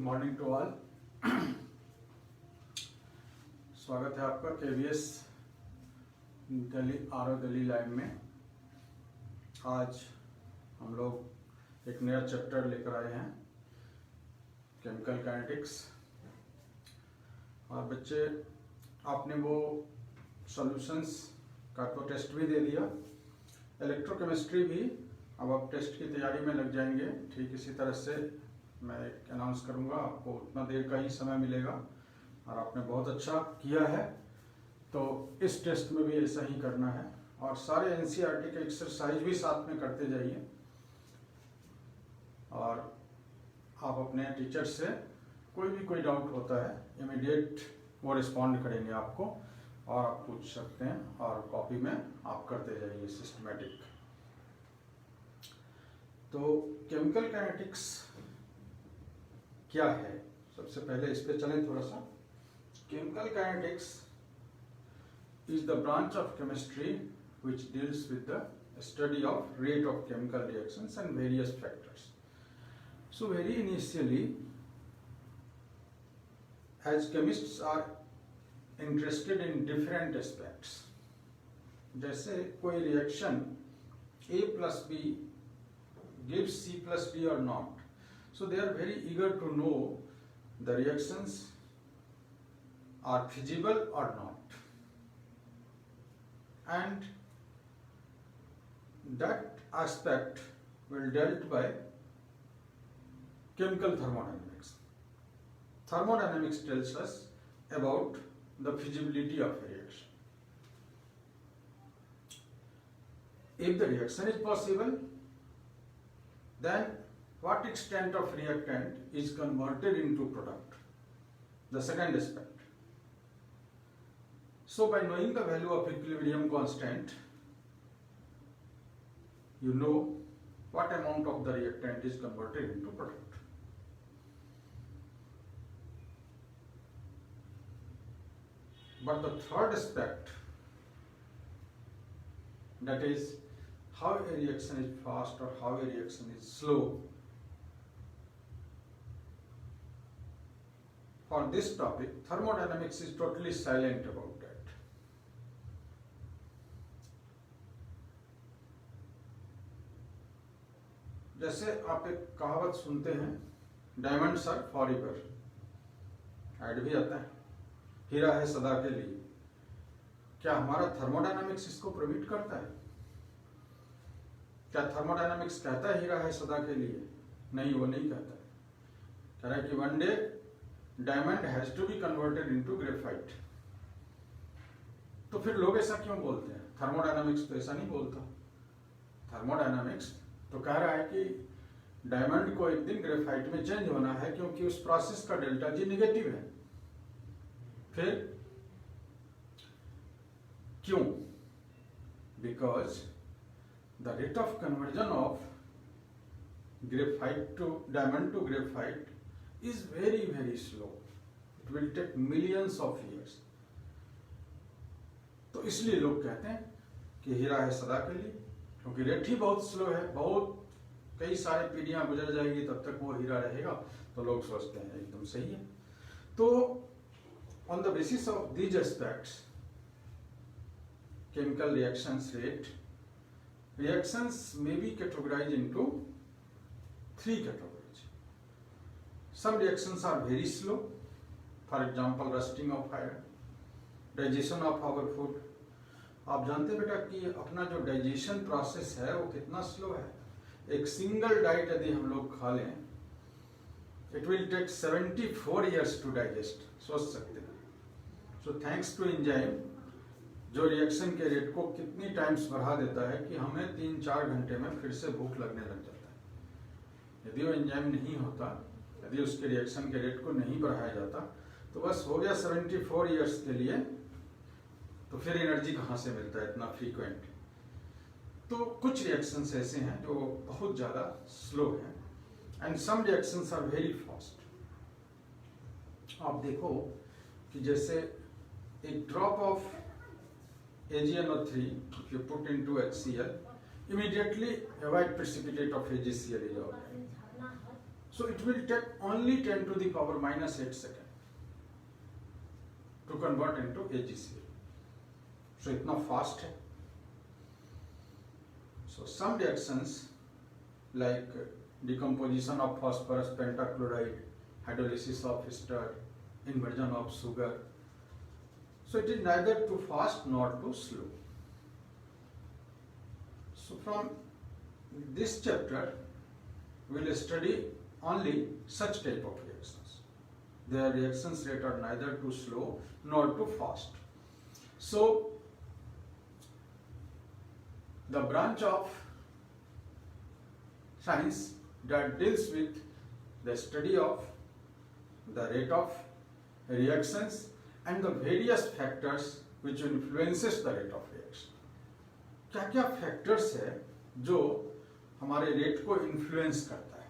Morning to all. स्वागत है आपका KVS Delhi RO Delhi live में। आज हम लोग एक नया चैप्टर लेकर आए हैं, केमिकल काइनेटिक्स। और बच्चे, आपने वो सॉल्यूशंस का तो टेस्ट भी दे दिया, इलेक्ट्रोकेमिस्ट्री भी अब आप टेस्ट की तैयारी में लग जाएंगे। ठीक इसी तरह से मैं एक अनाउंस करूंगा, आपको उतना देर का ही समय मिलेगा और आपने बहुत अच्छा किया है, तो इस टेस्ट में भी ऐसा ही करना है। और सारे एनसीईआरटी के एक्सरसाइज भी साथ में करते जाइए और आप अपने टीचर से कोई डाउट होता है इमीडिएट वो रिस्पॉन्ड करेंगे आपको और आप पूछ सकते हैं और कॉपी में आप करते जाइए सिस्टमेटिक। तो केमिकल काइनेटिक्स क्या है, सबसे पहले इस पे चलें थोड़ा सा। Chemical kinetics is the branch of chemistry which deals with the study of rate of chemical reactions and various factors. So very initially, as chemists are interested in different aspects. जैसे कोई reaction A plus B gives C plus D or not. So they are very eager to know the reactions are feasible or not. And that aspect will dealt by chemical thermodynamics. Thermodynamics tells us about the feasibility of a reaction. If the reaction is possible, then what extent of reactant is converted into product? The second aspect. So by knowing the value of equilibrium constant, you know what amount of the reactant is converted into product. But the third aspect, that is how a reaction is fast or how a reaction is slow, for this topic thermodynamics is totally silent about that. जैसे आप एक कहावत सुनते हैं, diamonds are forever, add भी आता है, हीरा है सदा के लिए। क्या हमारा थर्मोडायनामिक्स इसको परमिट करता है? क्या थर्मोडायनामिक्स कहता है हीरा है सदा के लिए? नहीं, वो नहीं कहता है। कह रहा है कि one day diamond has to be converted into graphite. तो फिर लोग ऐसा क्यों बोलते हैं? थर्मोडायनामिक्स तो ऐसा नहीं बोलता। थर्मोडायनामिक्स तो कह रहा है कि डायमंड को एक दिन ग्रेफाइट में चेंज होना है क्योंकि उस प्रोसेस का डेल्टा जी निगेटिव है। फिर क्यों? Because the rate of conversion of graphite to diamond to graphite is very slow. It will take millions of years. तो इसलिए लोग कहते हैं कि हीरा है सदा के लिए, क्योंकि रेट ही बहुत स्लो है, बहुत कई सारे पीढ़ियां गुजर जाएगी तब तक वो हीरा रहेगा। तो लोग सोचते हैं एकदम सही है। तो on the basis of these aspects, chemical reactions rate, reactions may be categorized into 3 categories. Some reactions are very slow, for example rusting of iron, digestion of our food. आप जानते बेटा कि अपना जो डाइजेशन प्रोसेस है वो कितना slow है। एक सिंगल डाइट यदि हम लोग खा लें, it will take 74 years to digest. सोच सकते हैं। सो थैंक्स टू एंजाइम जो रिएक्शन के रेट को कितनी टाइम्स बढ़ा देता है कि हमें 3-4 घंटे में फिर से भूख लगने लग जाता है। यदि वो एंजाइम नहीं होता, यदि उसके रिएक्शन के रेट को नहीं बढ़ाया जाता, तो बस हो गया 74 years के लिए। तो फिर एनर्जी कहाँ से मिलता है इतना फ्रीक्वेंट? तो कुछ रिएक्शंस ऐसे हैं जो बहुत ज़्यादा स्लो हैं and some reactions are very fast. आप देखो कि जैसे एक drop of AgNO3 if you put into HCl, immediately a white precipitate of AgCl is out. So it will take only 10 to the power minus 8 seconds to convert into AgCl. So इतना fast है. So some reactions like decomposition of phosphorus pentachloride, hydrolysis of ester, inversion of sugar. So it is neither too fast nor too slow. So from this chapter, we will study only such type of reactions. Their reactions rate are neither too slow nor too fast. So the branch of science that deals with the study of the rate of reactions and the various factors which influences the rate of reaction. क्या क्या factors है जो हमारे rate को influence करता है?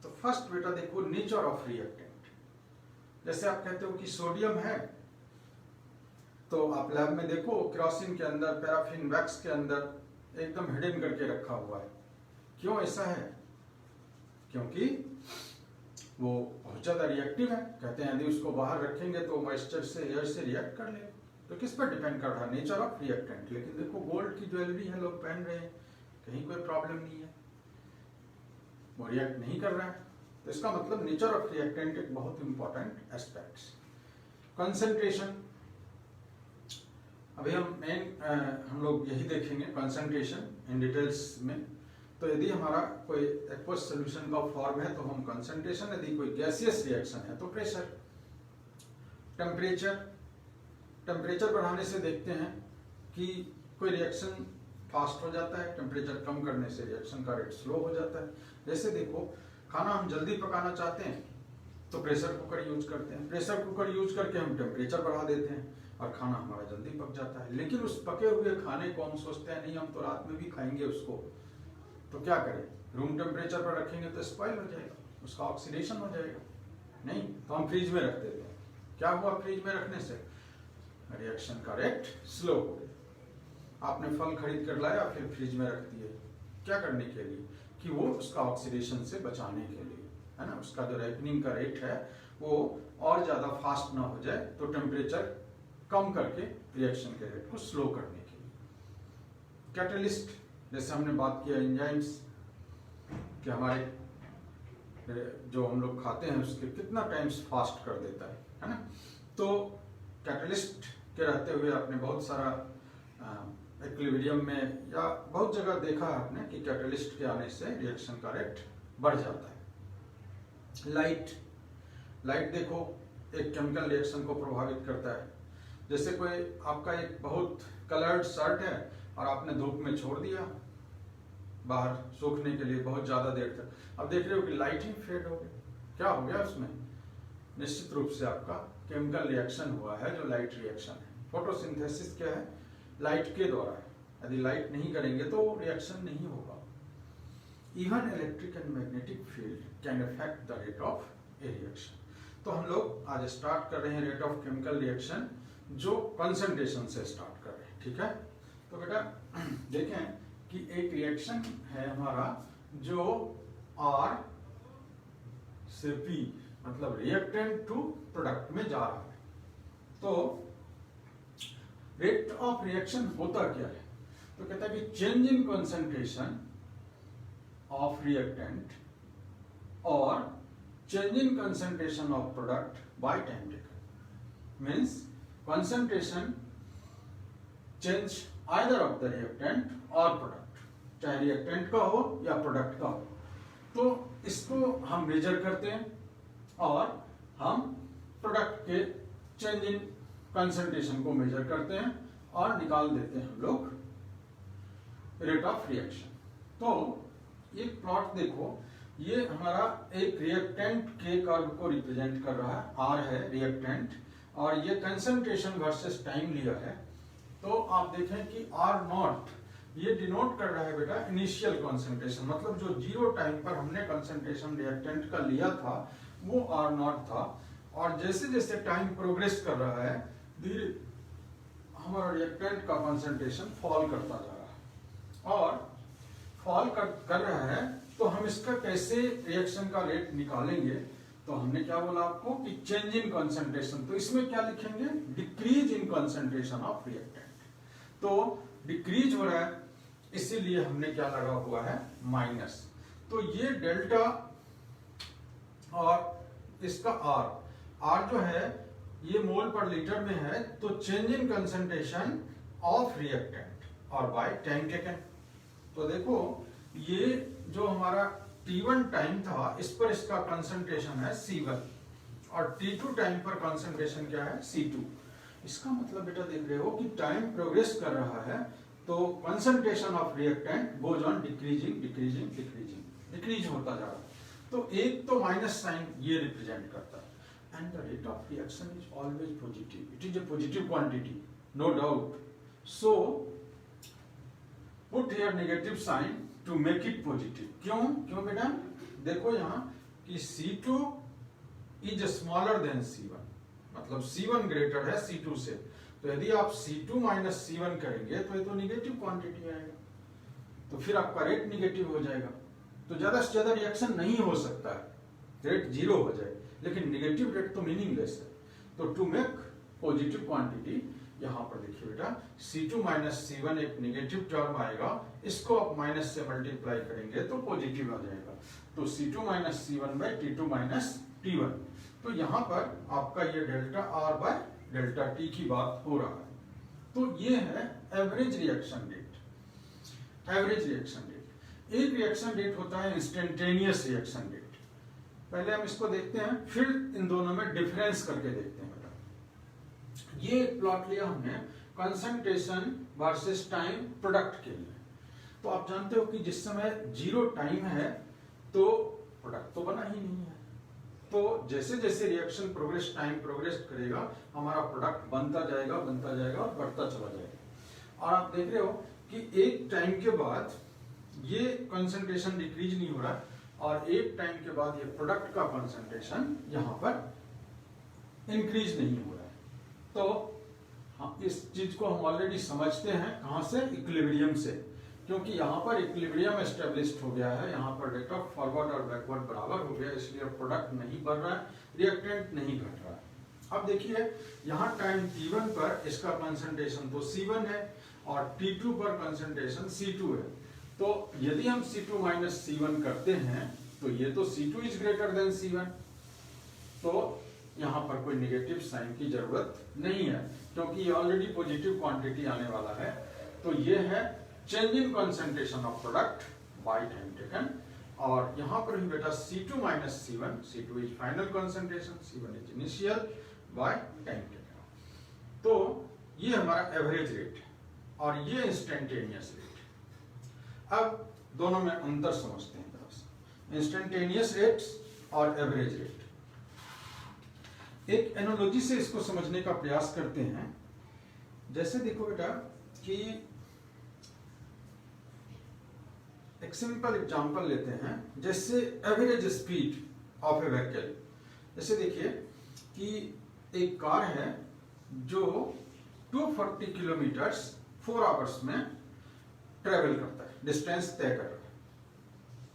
तो first बेटा देखो नेचर ऑफ रिएक्टेंट. जैसे आप कहते हो कि सोडियम है, तो आप लैब में देखो केरोसिन के अंदर, पैराफिन वैक्स के अंदर एकदम हिडन करके रखा हुआ है. क्यों ऐसा है? क्योंकि वो बहुत ज्यादा रिएक्टिव है. कहते हैं यदि उसको बाहर रखेंगे तो मॉइस्चर से, एयर से रिएक्ट कर लेगा. तो किस पर डिपेंड कर रहा है? Nature of reactant. लेकिन देखो गोल्ड की ज्वेलरी है, लोग पहन रहे हैं, कहीं कोई प्रॉब्लम नहीं है, वो रिएक्ट नहीं कर रहा है. तो इसका मतलब नेचर ऑफ रिएक्टेंट एक बहुत इंपॉर्टेंट एस्पेक्ट्स. कंसंट्रेशन, अभी हम लोग यही देखेंगे कंसंट्रेशन इन डिटेल्स में. तो यदि हमारा कोई एक्वस सोल्यूशन का फॉर्म है तो हम कंसंट्रेशन, यदि कोई गैसियस रिएक्शन है तो प्रेशर. टेम्परेचर बढ़ाने से देखते हैं कि कोई रिएक्शन फास्ट हो जाता है, टेम्परेचर कम करने से रिएक्शन का रेट स्लो हो जाता है. जैसे देखो खाना हम जल्दी पकाना चाहते हैं तो प्रेशर कुकर यूज करते हैं. प्रेशर कुकर यूज करके हम टेम्परेचर बढ़ा देते हैं और खाना हमारा जल्दी पक जाता है. लेकिन उस पके हुए खाने को हम सोचते हैं नहीं हम तो रात में भी खाएंगे उसको, तो क्या करें? रूम टेम्परेचर पर रखेंगे तो स्पॉइल हो जाएगा, उसका ऑक्सीडेशन हो जाएगा. नहीं तो हम फ्रिज में रख देते हैं. क्या हुआ फ्रिज में रखने से? रिएक्शन का रेट स्लो हो गया. आपने फल खरीद कर लाया, फिर फ्रिज में रख दिए. क्या करने के लिए? कि वो उसका ऑक्सीडेशन से बचाने के लिए, है ना. उसका जो राइपनिंग का रेट है वो और ज्यादा फास्ट ना हो जाए, तो टेम्परेचर कम करके रिएक्शन के रेट को स्लो करने के लिए. कैटलिस्ट, जैसे हमने बात किया एंजाइम्स कि हमारे जो हम लोग खाते हैं उसके कितना टाइम्स फास्ट कर देता है ना. तो कैटलिस्ट के रहते हुए आपने बहुत सारा इक्विलिब्रियम में या बहुत जगह देखा है आपने कि कैटलिस्ट के आने से रिएक्शन का रेट बढ़ जाता है. लाइट देखो एक केमिकल रिएक्शन को प्रभावित करता है. जैसे कोई आपका एक बहुत कलर्ड शर्ट है और आपने धूप में छोड़ दिया बाहर सूखने के लिए बहुत ज्यादा देर तक. अब देख रहे हो कि लाइट ही फेड हो गई. क्या हो गया उसमें? निश्चित रूप से आपका केमिकल रिएक्शन हुआ है जो लाइट रिएक्शन है. फोटोसिंथेसिस क्या है? लाइट के द्वारा है. यदि लाइट नहीं करेंगे तो रिएक्शन नहीं होगा. Even electric and magnetic field can affect the rate of A reaction. तो हम लोग आज स्टार्ट कर रहे हैं रेट ऑफ केमिकल रिएक्शन, जो कंसंट्रेशन से स्टार्ट कर रहे हैं. ठीक है. तो बेटा देखें कि एक रिएक्शन है हमारा जो R से P, मतलब रिएक्टेंट टू प्रोडक्ट में जा रहा है. तो रेट ऑफ रिएक्शन होता क्या है? तो कहता है कि change in concentration of reactant और change in concentration of product by time taken. Means concentration change either of the reactant और प्रोडक्ट, चाहे रिएक्टेंट का हो या प्रोडक्ट का हो. तो इसको हम मेजर करते हैं और हम प्रोडक्ट के चेंज इन कंसंट्रेशन को मेजर करते हैं और निकाल देते हैं हम लोग रेट ऑफ रिएक्शन. तो एक प्लॉट देखो, ये हमारा एक रिएक्टेंट के कर्व को रिप्रेजेंट कर रहा है. R है रिएक्टेंट और ये कंसंट्रेशन वर्सेस टाइम लिया है. तो आप देखें कि R0 ये डिनोट कर रहा है बेटा इनिशियल कंसंट्रेशन, मतलब जो जीरो टाइम पर हमने कंसंट्रेशन रिएक्टेंट का लिया था वो R0 था. और जैसे जैसे टाइम प्रोग्रेस कर रहा है धीरे हमारा रिएक्टेंट का कंसंट्रेशन फॉल करता जा रहा है. और फॉल कर रहा है तो हम हम इसका कैसे रिएक्शन का रेट निकालेंगे, तो हमने क्या बोला आपको कि चेंज इन कंसंट्रेशन, तो इसमें क्या लिखेंगे, decrease in concentration of reactant. तो डिक्रीज हो रहा है, इसीलिए हमने क्या लगा हुआ है, माइनस। तो ये डेल्टा और इसका आर जो है ये मोल पर लीटर में है, तो change in concentration of reactant और बाय टाइम टेकन। तो देखो ये जो हमारा T1 टाइम था, इस पर इसका कंसंट्रेशन है C1 और T2 टाइम पर कंसंट्रेशन क्या है, C2। इसका मतलब बेटा देख रहे हो कि टाइम प्रोग्रेस कर रहा है, तो concentration of reactant goes on decreasing decreasing decreasing, decrease होता जा रहा है। तो एक तो माइनस साइन ये रिप्रेजेंट करता है, and the rate of reaction is always positive, it is a positive quantity, no doubt. So put here negative sign to make it positive. क्यों बेटा, देखो यहाँ कि C2 is smaller than C1, मतलब C1 greater है C2 से, तो यदि आप C2 माइनस C1 करेंगे तो ये तो निगेटिव क्वांटिटी आएगा, तो फिर आपका रेट निगेटिव हो जाएगा। तो ज्यादा से ज्यादा रिएक्शन नहीं हो सकता है, रेट जीरो हो जाए, लेकिन निगेटिव रेट तो मीनिंगलेस है। तो टू मेक पॉजिटिव क्वांटिटी, यहाँ पर देखिए बेटा C2 माइनस C1 एक निगेटिव टर्म आएगा, इसको आप माइनस से मल्टीप्लाई करेंगे तो पॉजिटिव आ जाएगा। तो C2 minus C1 bye T2 minus T1। तो यहाँ पर आपका ये delta R bye delta T की बात हो रहा है। तो ये है average reaction rate. Average reaction rate, एक रिएक्शन रेट होता है इंस्टेंटेनियस रिएक्शन रेट। पहले हम इसको देखते हैं, फिर इन दोनों में डिफरेंस करके देखते हैं। ये प्लॉट लिया हमने कंसंट्रेशन वर्सेस टाइम प्रोडक्ट के लिए। तो आप जानते हो कि जिस समय जीरो टाइम है तो प्रोडक्ट तो बना ही नहीं है, तो जैसे जैसे रिएक्शन प्रोग्रेस, टाइम प्रोग्रेस करेगा, हमारा प्रोडक्ट बनता जाएगा और बढ़ता चला जाएगा। और आप देख रहे हो कि एक टाइम के बाद ये कंसंट्रेशन डिक्रीज नहीं हो रहा, और एक टाइम के बाद ये प्रोडक्ट का कंसंट्रेशन यहाँ पर इंक्रीज नहीं हो रहा है। तो हाँ, इस चीज को हम ऑलरेडी समझते हैं, कहां से, इक्विलिब्रियम से, क्योंकि यहाँ पर इक्विलिब्रियम एस्टेब्लिश्ड हो गया है, यहाँ पर रेट ऑफ फॉरवर्ड और बैकवर्ड बराबर हो गया, इसलिए प्रोडक्ट नहीं बढ़ रहा है, रिएक्टेंट नहीं घट रहा है। अब देखिए यहाँ टाइम T1 पर इसका कंसंट्रेशन तो C1 है और T2 पर कंसंट्रेशन C2 है। तो यदि हम C2 माइनस C1 करते हैं तो ये तो C2 is greater than C1, तो यहाँ पर कोई निगेटिव साइन की जरूरत नहीं है, क्योंकि ये ऑलरेडी पॉजिटिव क्वांटिटी आने वाला है। तो ये है change in concentration of product by time taken. और यहाँ पर भी बेटा C2 minus C1, C2 is final concentration, C1 is initial bye time taken. तो ये हमारा एवरेज रेट और ये इंस्टेंटेनियस रेट। अब दोनों में अंतर समझते हैं थोड़ा सा, इंस्टेंटेनियस रेट्स और एवरेज रेट। एक एनालॉजी से इसको समझने का प्रयास करते हैं। जैसे देखो बेटा कि एक सिंपल एग्जांपल लेते हैं, जैसे average speed of A vehicle. जैसे देखिए कि एक कार है जो 240 किलोमीटर 4 आवर्स में ट्रेवल करता है, डिस्टेंस तय कर रहा है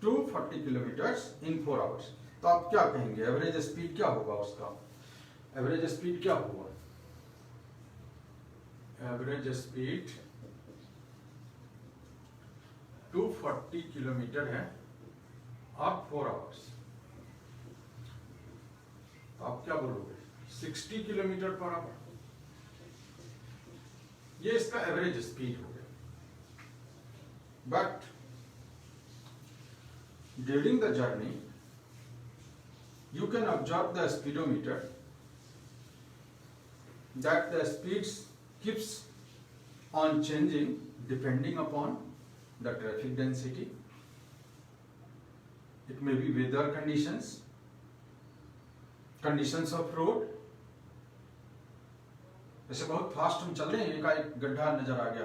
240 किलोमीटर इन 4 आवर्स। तो आप क्या कहेंगे, एवरेज स्पीड क्या होगा उसका? एवरेज स्पीड क्या होगा? एवरेज स्पीड 240 किलोमीटर है और 4 आवर्स, तो आप क्या बोलोगे? 60 किलोमीटर पर आवर। ये इसका एवरेज स्पीड हो गया। But during the journey you can observe the speedometer that the speeds keeps on changing depending upon the traffic density. It may be weather conditions, conditions of road. जैसे बहुत fast हम चल रहे हैं, एक गड्ढा नजर आ गया,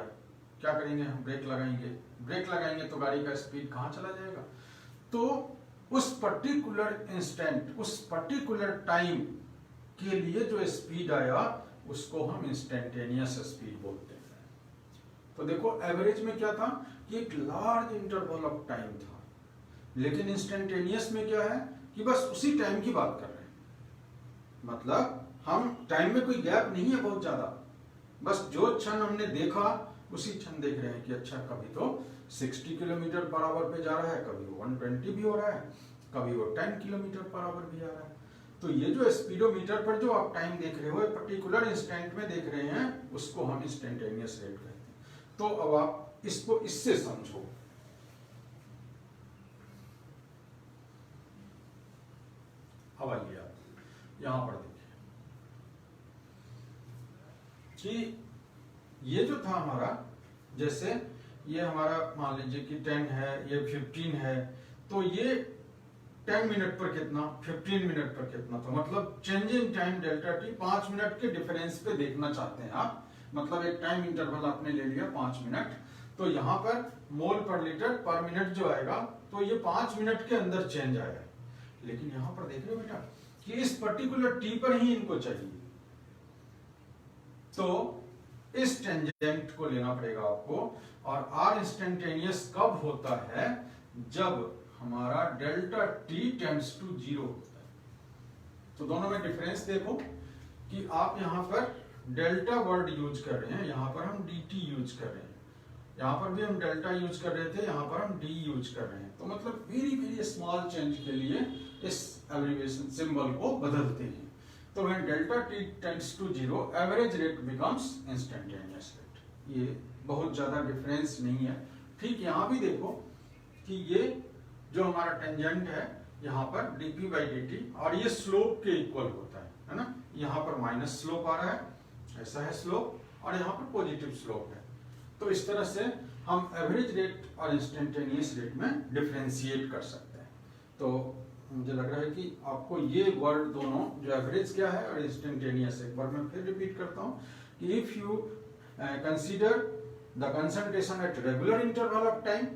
क्या करेंगे हम? ब्रेक लगाएंगे तो गाड़ी का स्पीड कहाँ चला जाएगा? तो उस पर्टिकुलर इंस्टेंट, उस पर्टिकुलर टाइम के लिए जो स्पीड आया उसको हम इंस्टेंटेनियस स्पीड बोलते हैं। तो देखो एवरेज में क्या था कि एक लार्ज इंटरवल ऑफ टाइम था, लेकिन इंस्टेंटेनियस में क्या है कि बस उसी टाइम की बात कर रहे हैं, मतलब हम टाइम में कोई गैप नहीं है बहुत ज्यादा, बस जो क्षण हमने देखा उसी क्षण देख रहे हैं कि अच्छा कभी तो 60 किलोमीटर पर आवर पे जा रहा है, कभी वो 120 भी हो रहा है, कभी वो 10 किलोमीटर पर आवर भी आ रहा है। तो ये जो स्पीडोमीटर पर जो आप टाइम देख रहे हो एक पर्टिकुलर इंस्टेंट में देख रहे हैं, उसको हम इंस्टेंटेनियस रेट कहते हैं। तो अब आप इसको इससे समझो। अब आइए आप यहां पर देखिए कि ये जो था हमारा, जैसे ये हमारा मान लीजिए कि 10 है, ये 15 है, तो ये 10 मिनट पर कितना, 15 मिनट पर कितना, तो मतलब change in time delta T 5 minute के डिफरेंस पे देखना चाहते हैं आप, मतलब एक टाइम इंटरवल आपने ले लिया 5 मिनट, तो यहाँ पर मोल पर लीटर पर मिनट जो आएगा तो ये 5 मिनट के अंदर चेंज आएगा। लेकिन यहाँ पर देख रहे हो बेटा कि इस पर्टिकुलर टी पर ही इनको चाहिए, तो इस टेंजेंट को लेना पड़ेगा आपको। और आर इंस्टेंटेनियस कब होता है, जब हमारा डेल्टा टी टेंड्स टू 0 होता है। तो दोनों में डिफरेंस देखो कि आप यहां पर डेल्टा वर्ड यूज कर रहे हैं, यहां पर हम dt यूज कर रहे हैं, यहां पर भी हम डेल्टा यूज कर रहे थे, यहां पर हम d यूज कर रहे हैं। तो मतलब वेरी वेरी स्मॉल चेंज के लिए इस एब्रिविएशन सिंबल को बदलते हैं। तो when delta t tends to 0, average rate becomes instantaneous rate। ये बहुत ज्यादा डिफरेंस नहीं है। ठीक यहाँ भी देखो कि ये जो हमारा टेंजेंट है यहाँ पर dp by dt और ये स्लोप के इक्वल होता है ना, यहाँ पर माइनस स्लोप आ रहा है, ऐसा है स्लोप, और यहाँ पर पॉजिटिव स्लोप है। तो इस तरह से हम एवरेज रेट और इंस्टेंटेनियस रेट में डिफरेंशिएट कर सकते हैं। तो मुझे लग रहा है कि आपको ये वर्ड दोनों जो एवरेज क्या है और इंस्टेंटेनियस, एक बार मैं फिर रिपीट करता हूँ कि if you consider the concentration at regular interval of time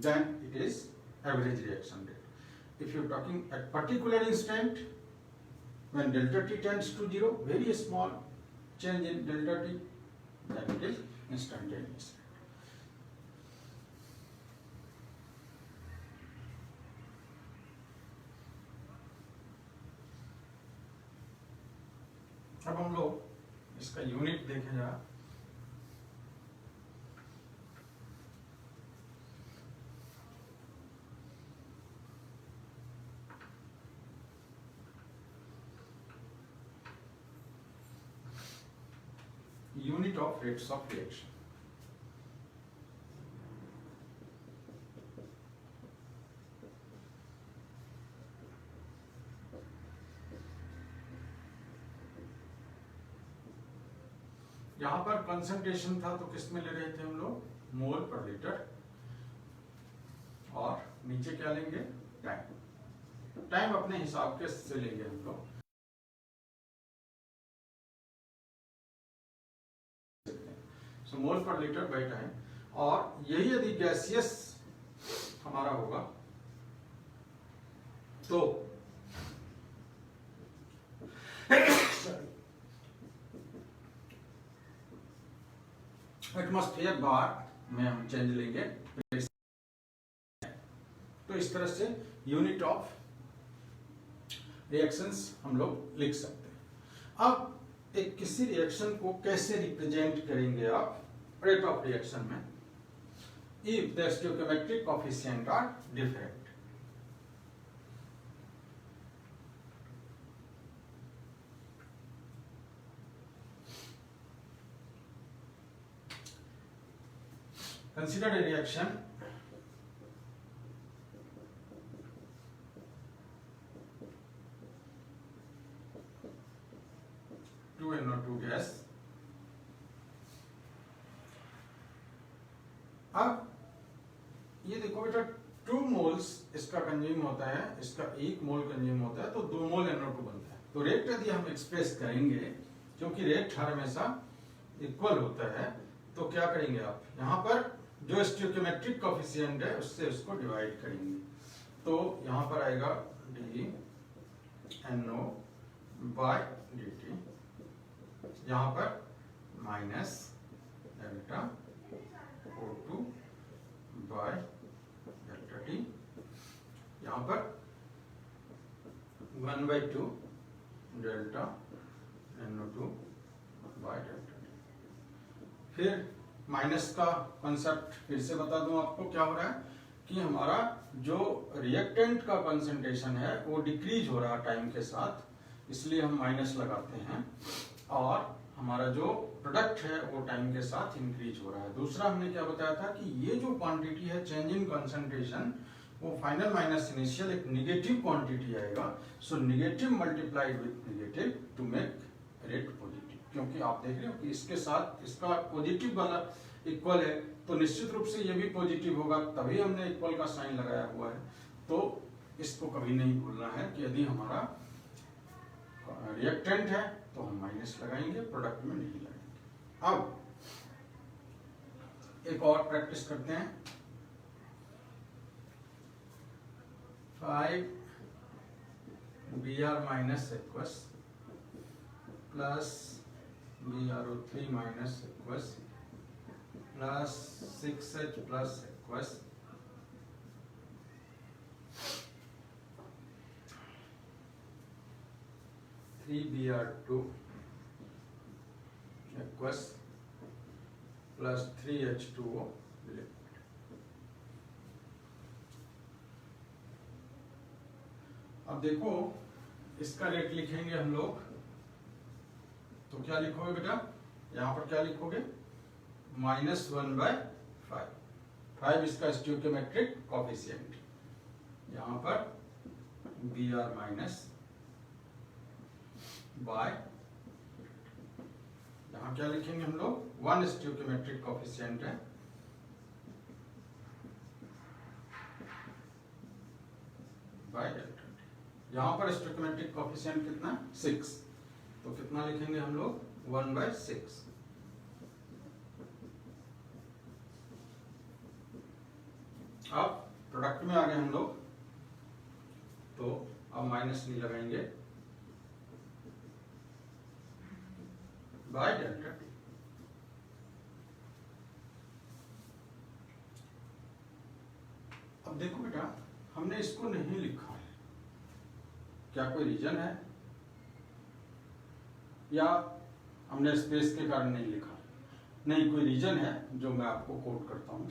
then it is average reaction rate. If you talking at particular instant when delta T tends to 0, very small change in delta T, then it is instantaneous. अब हम लोग इसका unit देखें जरा। Unit of rates of reaction. यहां पर concentration था तो किस में ले रहे थे हम लोग, मोल पर लीटर, और नीचे क्या लेंगे, टाइम। टाइम अपने हिसाब के से लेंगे हम लोग, सो मोल पर लीटर बाय टाइम। और यही यदि गैसियस हमारा होगा तो एटमॉस्फेयर बार में हम चेंज लेंगे। तो इस तरह से यूनिट ऑफ रिएक्शंस हम लोग लिख सकते हैं। अब एक किसी रिएक्शन को कैसे रिप्रेजेंट करेंगे आप रेट ऑफ रिएक्शन में, if the stoichiometric coefficient are different. Consider a reaction two NO2 gas। अब ये देखो बेटा 2 मोल्स इसका कंज्यूम होता है, इसका 1 मोल कंज्यूम होता है, तो 2 मोल NO2 बनता है। तो रेट यदि हम एक्सप्रेस करेंगे, क्योंकि रेट हर हमेशा इक्वल होता है, तो क्या करेंगे आप यहाँ पर जो स्टोइकियोमेट्रिक कोएफिशिएंट है उससे उसको डिवाइड करेंगे। तो यहाँ पर आएगा डी NO बाय dt, यहाँ पर minus delta O2 by delta T यहाँ पर 1/2 delta NO2 by delta T. फिर माइनस का कॉन्सेप्ट फिर से बता दूं आपको, क्या हो रहा है कि हमारा जो रिएक्टेंट का कंसंट्रेशन है वो डिक्रीज हो रहा है टाइम के साथ, इसलिए हम माइनस लगाते हैं, और हमारा जो प्रोडक्ट है वो टाइम के साथ इंक्रीज हो रहा है। दूसरा हमने क्या बताया था कि ये जो क्वांटिटी है चेंज इन कंसंट्रेशन, वो फाइनल माइनस इनिशियल एक निगेटिव क्वांटिटी आएगा। So negative multiplied with negative to make rate positive, क्योंकि आप देख रहे हो कि इसके साथ इसका पॉजिटिव वाला इक्वल है, तो निश्चित रूप से ये भी पॉजिटिव होगा, तभी हमने इक्वल का साइन लगाया हुआ है। तो इसको कभी नहीं भूलना है कि यदि हमारा रिएक्टेंट है तो हम माइनस लगाएंगे, प्रोडक्ट में नहीं लगाएंगे। अब एक और प्रैक्टिस करते हैं। 5 Br minus aqueous plus BrO3 minus aqueous plus 6H plus aqueous Br2 aqueous plus 3H2O liquid. अब देखो इसका रेट लिखेंगे हम लोग, तो क्या लिखोगे बेटा, यहां पर क्या लिखोगे, -1/5। 5 इसका स्टोइकियोमेट्रिक कोएफिशिएंट, यहां पर Br माइनस बाय, यहां क्या लिखेंगे हम लोग, 1 स्टोइकियोमेट्रिक कोएफिशिएंट है, बाय डेल्टा टी। यहां पर स्टोइकियोमेट्रिक कोएफिशिएंट कितना, 6, तो कितना लिखेंगे हम लोग, 1/6। अब प्रोडक्ट में आ गए हम लोग, तो अब माइनस नहीं लगाएंगे, बाय डेल्टा टी। अब देखो बेटा, हमने इसको नहीं लिखा है, क्या कोई रीजन है, या हमने स्पेस के कारण नहीं लिखा? नहीं, कोई रीजन है जो मैं आपको कोट करता हूं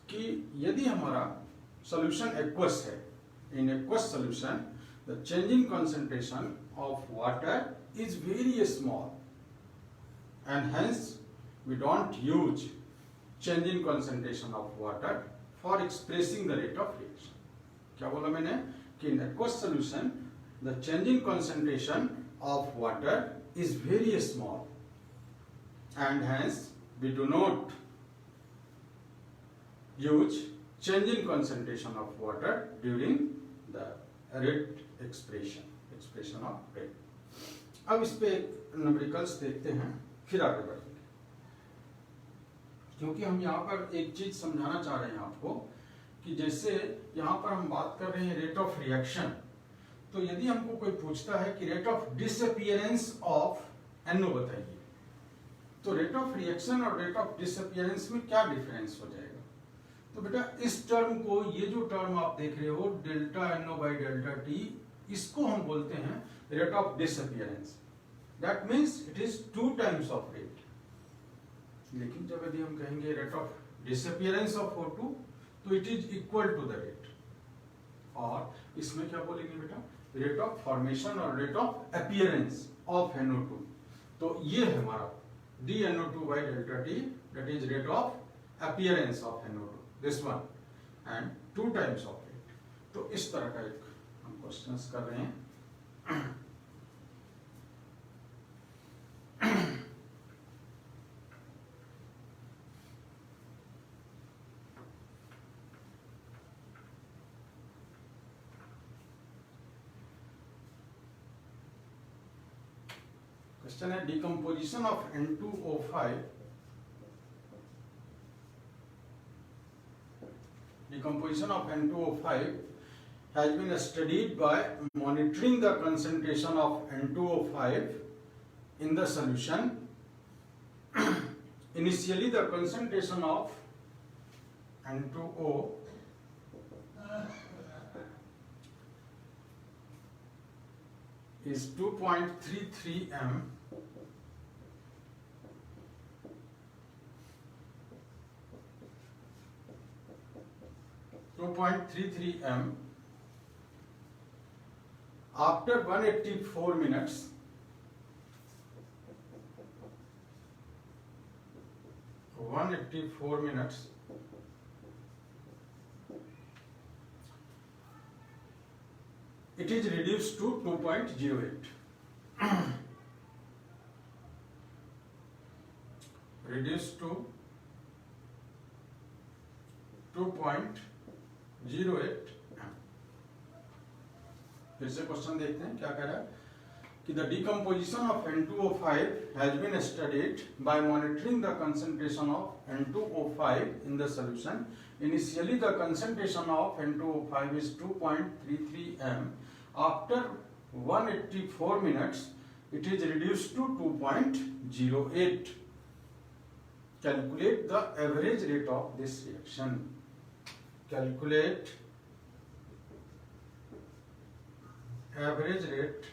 कि यदि हमारा सॉल्यूशन एक्वस है, in aqueous solution the change in concentration of water is very small and hence we don't use change in concentration of water for expressing the rate of reaction. क्या बोला मैंने कि in aqueous solution the change in concentration of water is very small and hence we do not use change in concentration of water during the rate expression of rate. अब इस पे numericals देखते हैं, फिर आगे बढ़ेंगे, क्योंकि हम यहाँ पर एक चीज समझाना चाह रहे हैं आपको कि जैसे यहाँ पर हम बात कर रहे हैं रेट ऑफ रिएक्शन, तो यदि हमको कोई पूछता है कि rate of disappearance of NO बताइए, तो रेट ऑफ रिएक्शन और रेट ऑफ डिसअपियरेंस में क्या डिफरेंस हो जाएगा? तो बेटा इस टर्म को, ये जो टर्म आप देख रहे हो delta NO by delta T, इसको हम बोलते हैं rate of disappearance. That means it is 2 times of rate. लेकिन जब यदि हम कहेंगे rate of disappearance of O2, तो it is equal to the rate, और इसमें क्या बोलेंगे बेटा, रेट ऑफ फॉर्मेशन और rate of appearance of NO2। तो ये है हमारा dNO2 by delta T, that is rate of appearance of NO2, this one, and 2 times of rate। तो इस तरह का एक हम क्वेश्चंस कर रहे हैं। क्वेश्चन है decomposition of N2O5, decomposition of N2O5 has been studied by monitoring the concentration of N2O5 in the solution. Initially the concentration of N2O is 2.33 m. After 184 minutes, it is reduced to 2.08. Reduced to 2.08. फिर से question देखते हैं क्या कह रहा है कि the decomposition of N2O5 has been studied by monitoring the concentration of N2O5 in the solution. Initially the concentration of N2O5 is 2.33 m. After 184 minutes it is reduced to 2.08. Calculate the average rate of this reaction. Calculate average rate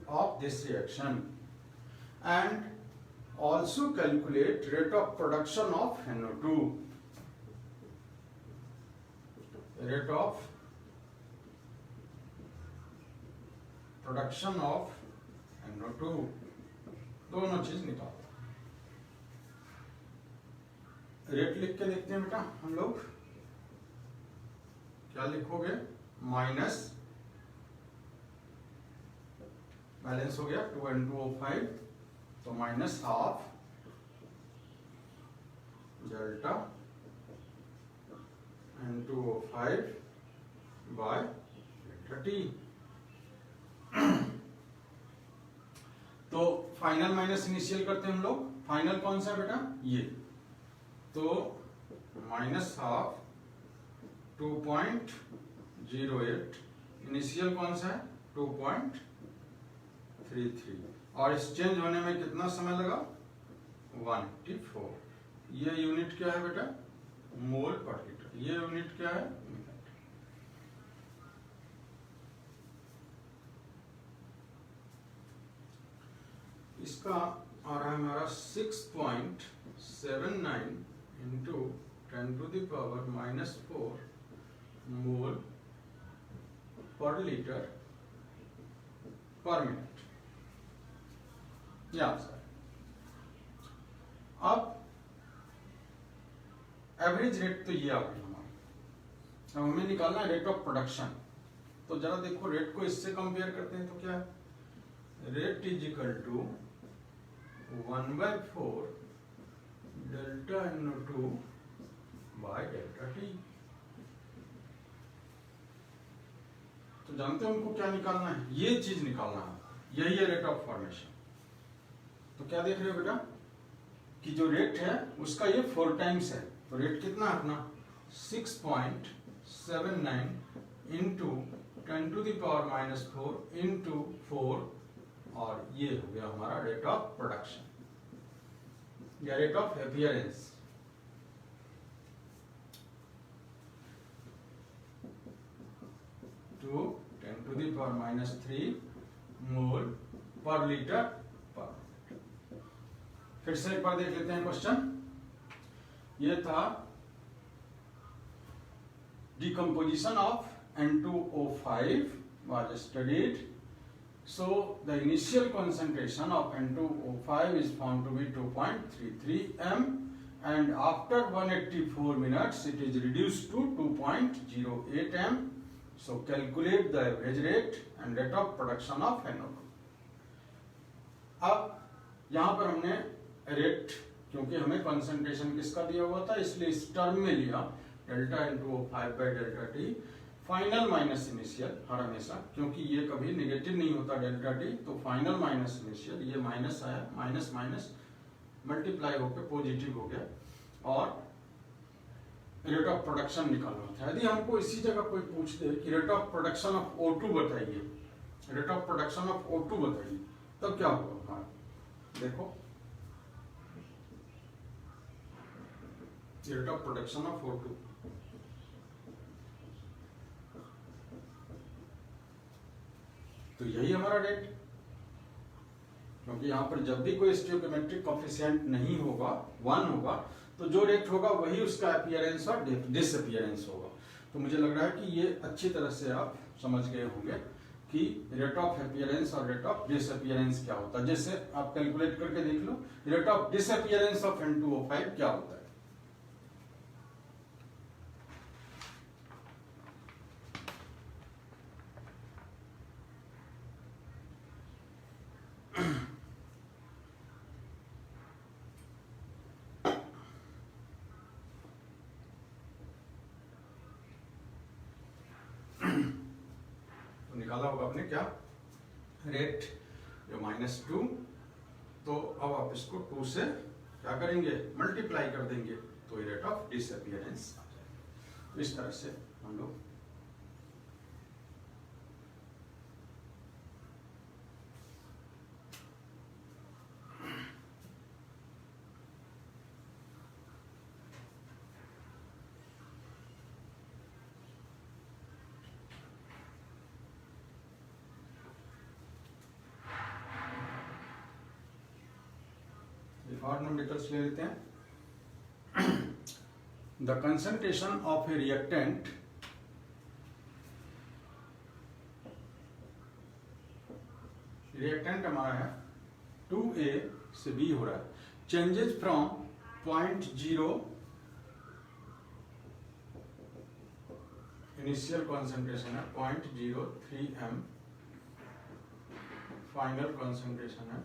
of this reaction and also calculate rate of production of NO2. Rate of production of NO2. दोनों चीज निकालो. Rate लिख के देखते हैं बेटा हम लोग. क्या लिखोगे? माइनस बैलेंस हो गया 2N2O5 तो minus half delta N2O5 by delta T. तो फाइनल माइनस इनिशियल करते हैं हम लोग. फाइनल कौन सा बेटा? ये. तो माइनस हाफ 2.08. इनिशियल कौन सा है? 2.33. और एक्सचेंज होने में कितना समय लगा? 184. ये यूनिट क्या है बेटा? मोल पर लीटर. ये यूनिट क्या है? मिनट. इसका आ रहा है हमारा 6.79 इंटू 10⁻⁻⁴ मोल पर लीटर पर मिनट. ये आंसर. अब एवरेज रेट तो ये आ गई हमारी. अब हमें निकालना है रेट ऑफ प्रोडक्शन. तो जरा देखो रेट को इससे कंपेयर करते हैं तो क्या है? Rate is equal to 1/4 delta NO2 by delta T. तो जानते हो हमको क्या निकालना है? ये चीज निकालना है. यही है रेट ऑफ फॉर्मेशन. तो क्या देख रहे हो बेटा कि जो रेट है उसका ये 4 टाइम्स है. तो रेट कितना है अपना? 6.79 इंटू 10⁻⁻⁴ इंटू 4 और ये हो गया हमारा रेट ऑफ प्रोडक्शन या रेट ऑफ अपीयरेंस. टू 10⁻³ मोल पर लीटर पर. फिर से एक बार देख लेते हैं क्वेश्चन. ये था decomposition of N2O5 was studied. So the initial concentration of N2O5 is found to be 2.33 m and after 184 minutes it is reduced to 2.08 m. So calculate the average rate and rate of production of NO2. अब यहां पर हमने rate, क्योंकि हमें concentration किसका दिया हुआ था इसलिए इस टर्म में लिया delta N2O5 by delta T. Final minus initial हर हमेशा, क्योंकि ये कभी नेगेटिव नहीं होता डेल्टा T. तो फाइनल माइनस इनिशियल, ये माइनस आया, माइनस माइनस मल्टीप्लाई होकर पॉजिटिव हो गया और रेट ऑफ प्रोडक्शन निकालना था. यदि हमको इसी जगह कोई पूछ दे कि rate of production of O2 बताइए, rate of production of O2 बताइए, तब क्या होगा हमारा? देखो rate of production of O2 तो यही हमारा रेट, क्योंकि यहाँ पर जब भी कोई स्टोइकोमेट्रिक कोफिशिएंट नहीं होगा, 1 होगा, तो जो रेट होगा वही उसका अपीयरेंस और डिसअपीयरेंस होगा। तो मुझे लग रहा है कि ये अच्छी तरह से आप समझ गए होंगे कि रेट ऑफ अपीयरेंस और रेट ऑफ डिसअपीयरेंस क्या होता है। जैसे आप कैलकुलेट करके देख लो, rate of disappearance of N2O5 क्या होता है। निकाला होगा आपने क्या, रेट -2, तो अब आप इसको 2 से क्या करेंगे, मल्टीप्लाई कर देंगे, तो रेट ऑफ डिसअपीयरेंस आ जाएगा। तो इस तरह से हम लोग और न्यूमेरिकल्स ले लेते हैं। The concentration of A reactant हमारा है 2A से B हो रहा है, चेंजेस फ्रॉम 0.0 इनिशियल कॉन्सेंट्रेशन है 0.03 m, फाइनल कॉन्सेंट्रेशन है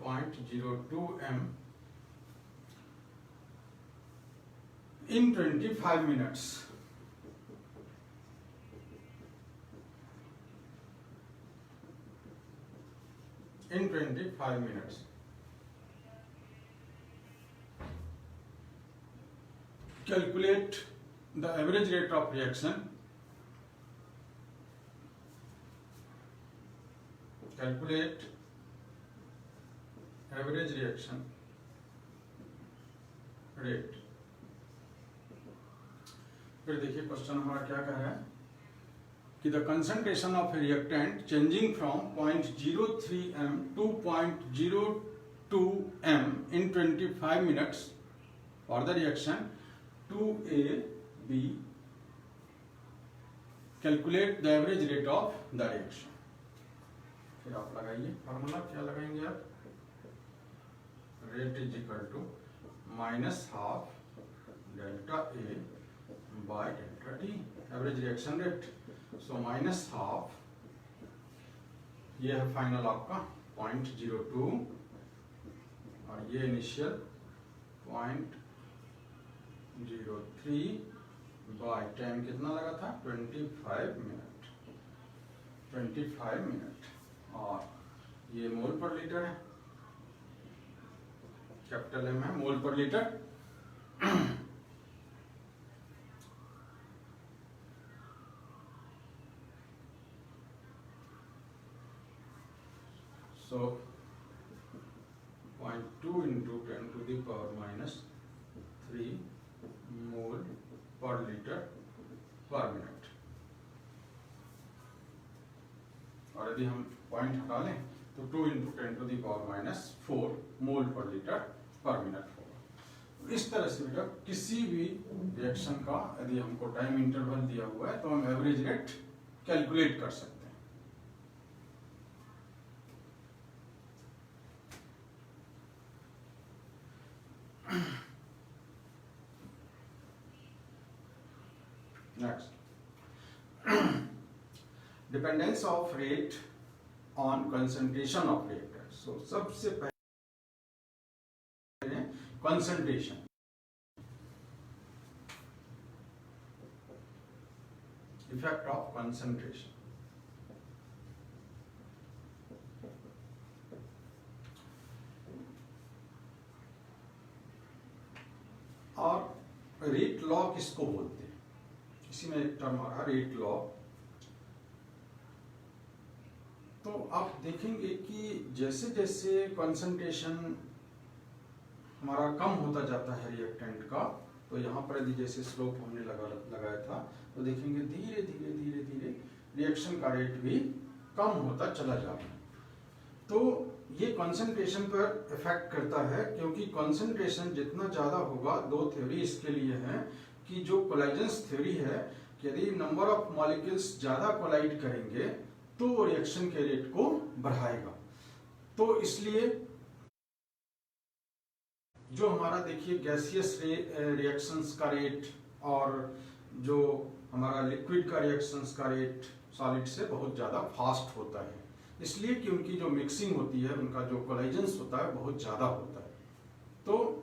0.02 m in 25 minutes. In 25 minutes. Calculate the average rate of reaction. Calculate average reaction rate. फिर देखिए क्वेश्चन हमारा क्या कह रहा है कि the concentration of A reactant changing from 0.03 m to 0.02 m in 25 minutes for the reaction 2AB. Calculate the average rate of the reaction. फिर आप लगाइए फॉर्मूला, क्या लगाएंगे आप, rate is equal to -12 delta A by delta T, average reaction rate. So -12, ये है final आपका 0.02 और ये इनिशियल 0.03 बाय टाइम कितना लगा था, 25 मिनट, 25 मिनट, और ये मोल पर लीटर है, कैपिटल M है, मोल पर litre. So 0.2 into 10 to the power -3 mole per liter per minute। और यदि हम पॉइंट हटा लें तो 2 into 10 to the power -4 मोल पर लीटर पर मिनट होगा। इस तरह से बेटा किसी भी रिएक्शन का यदि हमको टाइम इंटरवल दिया हुआ है तो हम एवरेज रेट कैलकुलेट कर सकते हैं। Next, dependence of rate on concentration of reactant. So सबसे पहले concentration, effect of concentration। और रेट लॉ किसको बोलते हैं, इसी में एक टर्म आ रहा रेट लॉ। तो आप देखेंगे कि जैसे जैसे कंसंट्रेशन हमारा कम होता जाता है रिएक्टेंट का, तो यहाँ पर यदि जैसे स्लोप हमने लगाया था, तो देखेंगे धीरे धीरे धीरे धीरे रिएक्शन का रेट भी कम होता चला जा रहा है। तो ये कंसंट्रेशन पर इफेक्ट करता है, क्योंकि कंसंट्रेशन जितना ज्यादा होगा, दो थ्योरी इसके लिए है कि जो कोलाइजेंस थ्योरी है, यदि नंबर ऑफ मॉलिक्यूल्स ज्यादा कोलाइड करेंगे तो वो रिएक्शन के रेट को बढ़ाएगा। तो इसलिए जो हमारा देखिए गैसियस रिएक्शंस का रेट और जो हमारा लिक्विड का रिएक्शंस का रेट सॉलिड से बहुत ज्यादा फास्ट होता है, इसलिए कि उनकी जो मिक्सिंग होती है, उनका जो कोलाइजेंस होता है बहुत ज्यादा होता है। तो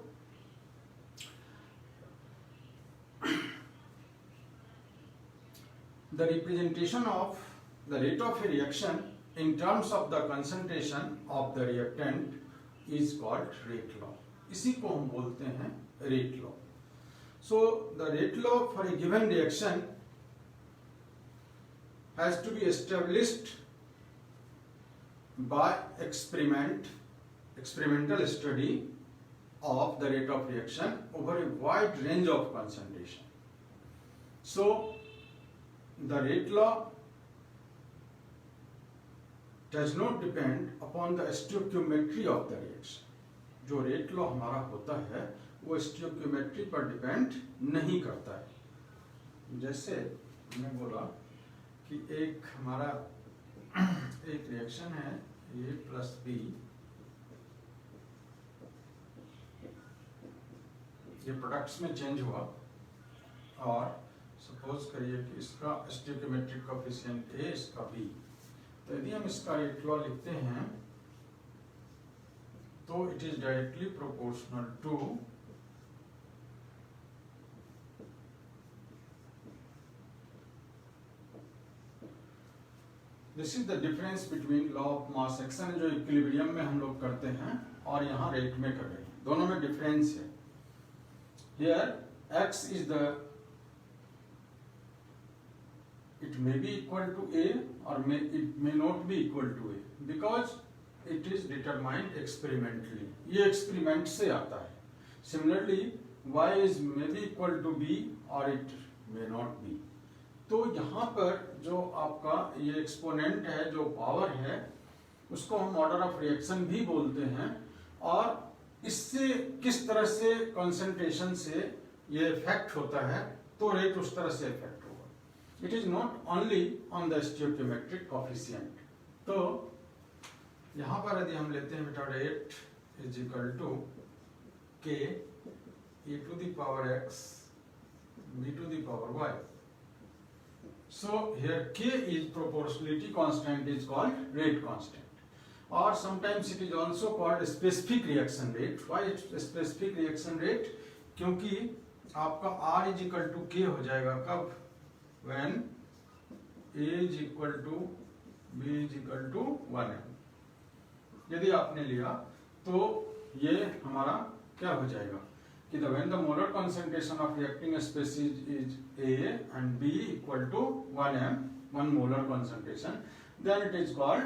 the representation of the rate of a reaction in terms of the concentration of the reactant is called rate law. इसी को हम बोलते हैं rate law. So the rate law for a given reaction has to be established by experimental study of the rate of reaction over a wide range of concentration. So the rate law does not depend upon the stoichiometry of the reaction. जो rate law हमारा होता है वो stoichiometry पर depend नहीं करता है। जैसे मैंने बोला कि एक हमारा एक रिएक्शन है A प्लस B, ये प्रोडक्ट्स में चेंज हुआ और सपोज करिए कि इसका स्टोइकियोमेट्रिक कोएफिशिएंट A, इसका B। तो यदि हम इसका रेट लॉ लिखते हैं तो it is directly proportional to this is the difference between law of mass action, जो इक्विलिब्रियम में हम लोग करते हैं और यहाँ रेट में कर रहे हैं, दोनों में डिफरेंस है। Here x is the, it may be equal to A or it may not be equal to A because it is determined experimentally. ये एक्सपेरिमेंट से आता है। Similarly, y is may be equal to B or it may not be. तो यहाँ पर जो आपका ये एक्सपोनेंट है, जो पावर है, उसको हम ऑर्डर ऑफ रिएक्शन भी बोलते हैं, और इससे किस तरह से कंसंट्रेशन से ये इफेक्ट होता है, तो रेट उस तरह से इफेक्ट होगा। It is not only on the stoichiometric coefficient. तो यहाँ पर यदि हम लेते हैं बेटा rate is equal to k e to the power x b to the power y. So here k is proportionality constant is called rate constant, or sometimes it is also called specific reaction rate. Why specific reaction rate? क्योंकि आपका r is equal to k हो जाएगा कब? When A is equal to B is equal to 1m. यदि आपने लिया तो ये हमारा क्या हो जाएगा कि when the molar concentration of reacting species is A and B equal to 1m, 1 molar concentration, then it is called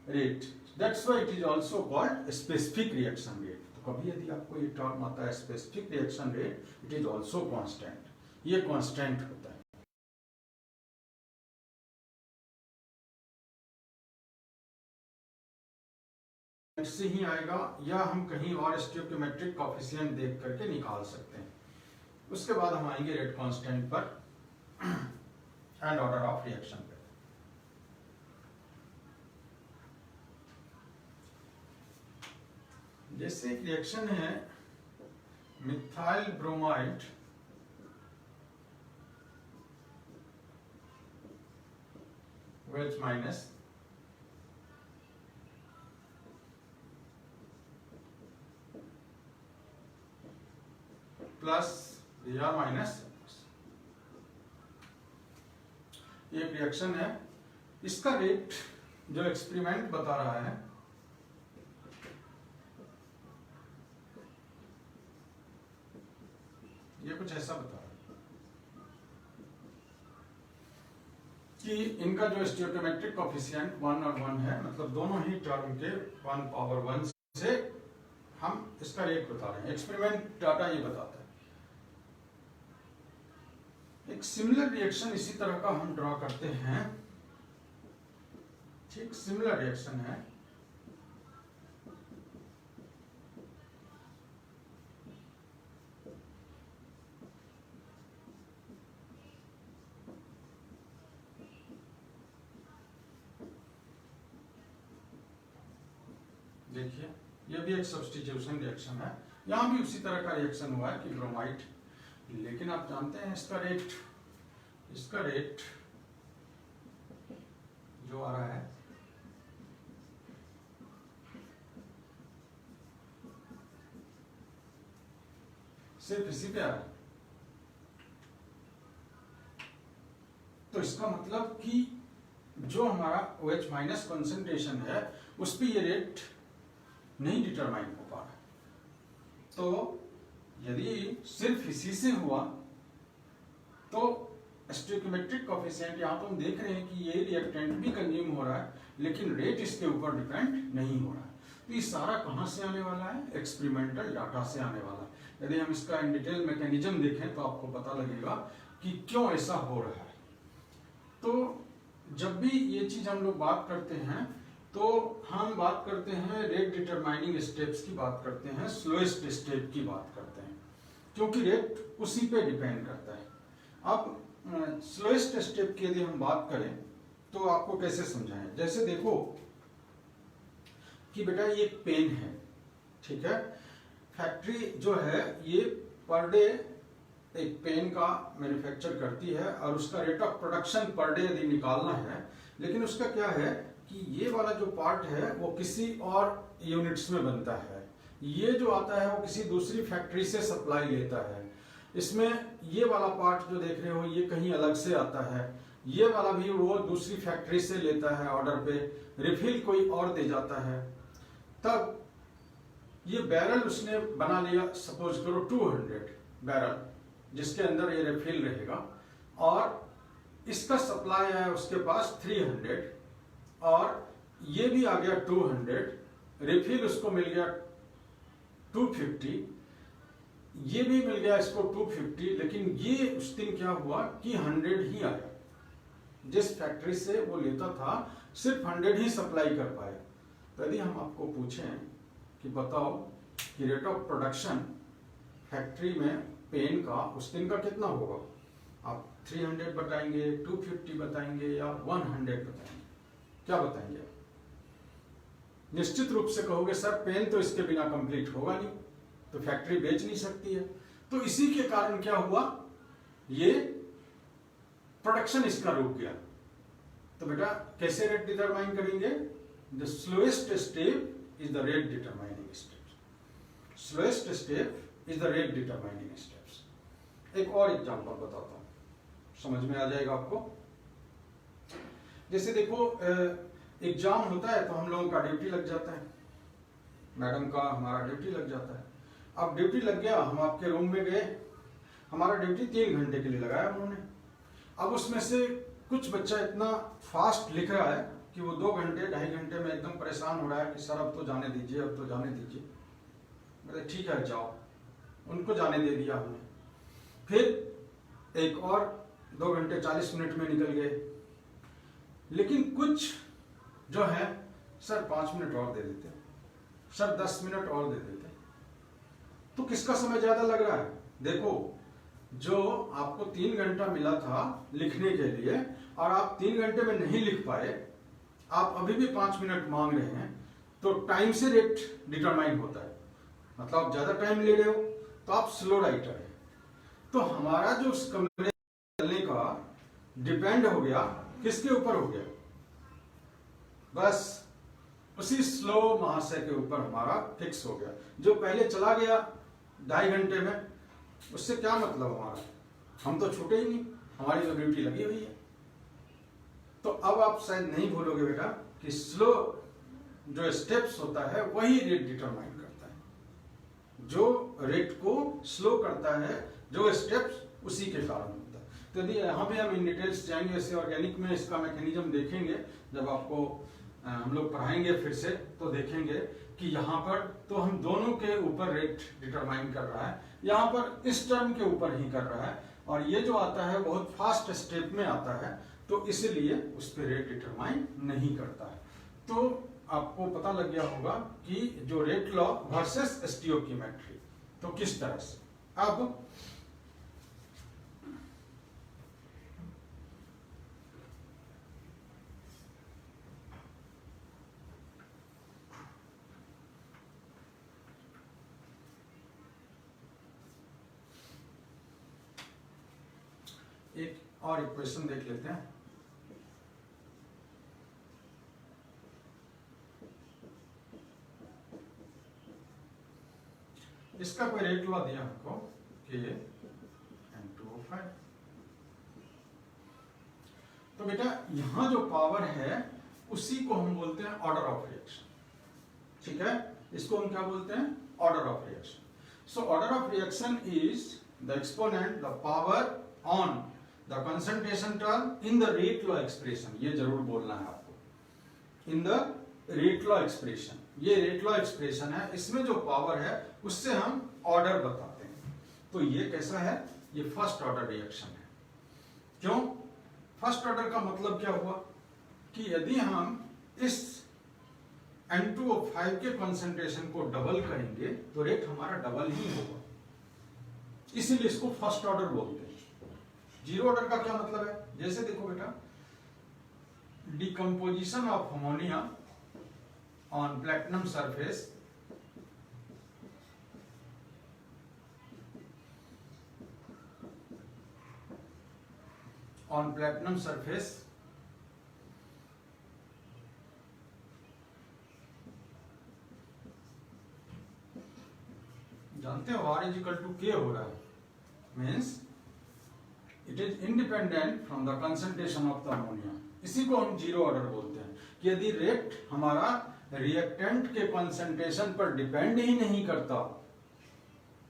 rate. That's why it is also called specific reaction rate. तो कभी यदि आपको ये टर्म आता है specific reaction rate, it is also constant. ये constant होता है। से ही आएगा, या हम कहीं और स्टोइकियोमेट्रिक कोएफिशिएंट देख करके निकाल सकते हैं। उसके बाद हम आएंगे रेट कांस्टेंट पर एंड ऑर्डर ऑफ रिएक्शन पे। जैसे एक रिएक्शन है मिथाइल ब्रोमाइड वेज माइनस प्लस या माइनस, एक रिएक्शन है, इसका रेट जो एक्सपेरिमेंट बता रहा है ये कुछ ऐसा बता रहा है कि इनका जो स्टोइकियोमेट्रिक कोएफिशिएंट 1 और 1 है, मतलब दोनों ही टर्म के 1 पावर 1 से हम इसका रेट बता रहे हैं। एक्सपेरिमेंट डाटा ये बताता है। एक सिमिलर रिएक्शन इसी तरह का हम ड्रॉ करते हैं, ठीक सिमिलर रिएक्शन है। देखिए ये भी एक सब्स्टिट्यूशन रिएक्शन है, यहां भी उसी तरह का रिएक्शन हुआ है कि ब्रोमाइड, लेकिन आप जानते हैं इसका रेट जो आ रहा है सिर्फ इसी पे आ रहा है। तो इसका मतलब कि जो हमारा OH माइनस कॉन्सेंट्रेशन है उस पर ये रेट नहीं डिटरमाइन हो पा रहा। तो यदि सिर्फ इसी से हुआ तो स्टोइकियोमेट्रिक कोएफिशिएंट यहाँ तो हम देख रहे हैं कि ये रिएक्टेंट भी कंज्यूम हो रहा है, लेकिन रेट इसके ऊपर डिपेंड नहीं हो रहा है। तो ये सारा कहाँ से आने वाला है? एक्सपेरिमेंटल डाटा से आने वाला है। यदि हम इसका इन डिटेल मैकेनिज्म देखें तो आपको पता लगेगा कि क्यों ऐसा हो रहा है। तो जब भी ये चीज हम लोग बात करते हैं तो हम बात करते हैं रेट डिटरमाइनिंग स्टेप्स की बात करते हैं, स्लोएस्ट स्टेप की बात करते हैं, क्योंकि रेट उसी पे डिपेंड करता है। अब स्लोएस्ट स्टेप की यदि हम बात करें तो आपको कैसे समझाएं? जैसे देखो कि बेटा ये पेन है, ठीक है, फैक्ट्री जो है ये पर डे एक पेन का मैन्युफैक्चर करती है और उसका rate of production per day यदि निकालना है, लेकिन उसका क्या है कि ये वाला जो पार्ट है वो किसी और यूनिट्स में बनता है, ये जो आता है वो किसी दूसरी फैक्ट्री से सप्लाई लेता है। इसमें ये वाला पार्ट जो देख रहे हो ये कहीं अलग से आता है, ये वाला भी वो दूसरी फैक्ट्री से लेता है, ऑर्डर पे रिफिल कोई और दे जाता है। तब ये बैरल उसने बना लिया, सपोज करो 200 बैरल जिसके अंदर ये रिफिल रहेगा, और इसका सप्लाई है उसके पास 300 और ये भी आ गया 200, रिफिल उसको मिल गया 250, ये भी मिल गया इसको 250, लेकिन ये उस दिन क्या हुआ कि 100 ही आया। जिस फैक्ट्री से वो लेता था सिर्फ 100 ही सप्लाई कर पाए। तो यदि हम आपको पूछें कि बताओ कि रेट ऑफ प्रोडक्शन फैक्ट्री में पेन का उस दिन का कितना होगा, आप 300 बताएंगे, 250 बताएंगे या 100 बताएंगे? क्या बताएंगे? निश्चित रूप से कहोगे सर पेन तो इसके बिना कंप्लीट होगा नहीं, तो फैक्ट्री बेच नहीं सकती है। तो इसी के कारण क्या हुआ, ये प्रोडक्शन इसका रुक गया। तो बेटा कैसे रेट डिटरमाइन करेंगे? The slowest step is the rate determining step. Slowest step is the rate determining steps. एक और एग्जांपल बताता हूं, समझ में आ जाएगा आपको। जैसे देखो एग्जाम होता है तो हम लोगों का ड्यूटी लग जाता है, मैडम का हमारा ड्यूटी लग जाता है। अब ड्यूटी लग गया, हम आपके रूम में गए, हमारा ड्यूटी 3 घंटे के लिए लगाया उन्होंने। अब उसमें से कुछ बच्चा इतना फास्ट लिख रहा है कि वो 2 घंटे 2.5 घंटे में एकदम परेशान हो रहा है कि सर अब तो जाने दीजिए, अब तो जाने दीजिए। बोले ठीक है जाओ, उनको जाने दे दिया हमने। फिर एक और 2 घंटे 40 मिनट में निकल गए, लेकिन कुछ जो है सर 5 मिनट और दे देते, सर 10 मिनट और दे देते। तो किसका समय ज्यादा लग रहा है? देखो जो आपको 3 घंटा मिला था लिखने के लिए और आप 3 घंटे में नहीं लिख पाए, आप अभी भी 5 मिनट मांग रहे हैं, तो टाइम से रेट डिटरमाइन होता है। मतलब आप ज्यादा टाइम ले रहे हो तो आप स्लो राइटर है। तो हमारा जो उस कमरे चलने का डिपेंड हो गया किसके ऊपर हो गया? बस उसी स्लो महाशय के ऊपर हमारा फिक्स हो गया। जो पहले चला गया 2.5 घंटे में, उससे क्या मतलब हमारा? हम तो छूटे ही नहीं, हमारी तो ड्यूटी लगी हुई है। तो अब आप शायद नहीं भूलोगे बेटा कि स्लो जो स्टेप्स होता है वही रेट डिटरमाइन करता है। जो रेट को स्लो करता है, जो स्टेप्स, उसी के कारण होता है। तो यदि यहाँ पे हम इन डिटेल्स जाएंगे, ऐसे ऑर्गेनिक में इसका मैकेनिज्म देखेंगे, जब आपको हम लोग पढ़ाएंगे फिर से, तो देखेंगे कि यहाँ पर तो हम दोनों के ऊपर रेट डिटरमाइन कर रहा है, यहाँ पर इस टर्म के ऊपर ही कर रहा है, और ये जो आता है बहुत फास्ट स्टेप में आता है, तो इसलिए उस पर रेट डिटरमाइन नहीं करता है। तो आपको पता लग गया होगा कि जो रेट लॉ वर्सेस स्टियोकीमेट्री, तो किस तरह से। अब एक और इक्वेशन देख लेते हैं। इसका कोई रेट लॉ दिया हमको Kn2O5। तो बेटा यहां जो पावर है उसी को हम बोलते हैं ऑर्डर ऑफ रिएक्शन। ठीक है, इसको हम क्या बोलते हैं, order of reaction. So order of reaction is the exponent the power on the concentration term in the rate law expression. ये जरूर बोलना है आपको, in the rate law expression. ये रेट लॉ एक्सप्रेशन है, इसमें जो पावर है उससे हम ऑर्डर बताते हैं। तो ये कैसा है, ये फर्स्ट ऑर्डर रिएक्शन है। क्यों फर्स्ट ऑर्डर का मतलब क्या हुआ कि यदि हम इस N2O5 के कंसंट्रेशन को डबल करेंगे तो रेट हमारा डबल ही होगा, इसीलिए इसको फर्स्ट ऑर्डर बोलते हैं। जीरो ऑर्डर का क्या मतलब है, जैसे देखो बेटा, decomposition of ammonia on platinum surface on platinum surface जानते हो R is equal to K हो रहा है, means it is independent from the concentration of the ammonia. इसी को हम जीरो ऑर्डर बोलते हैं कि यदि रेट हमारा रिएक्टेंट के कंसंट्रेशन पर डिपेंड ही नहीं करता,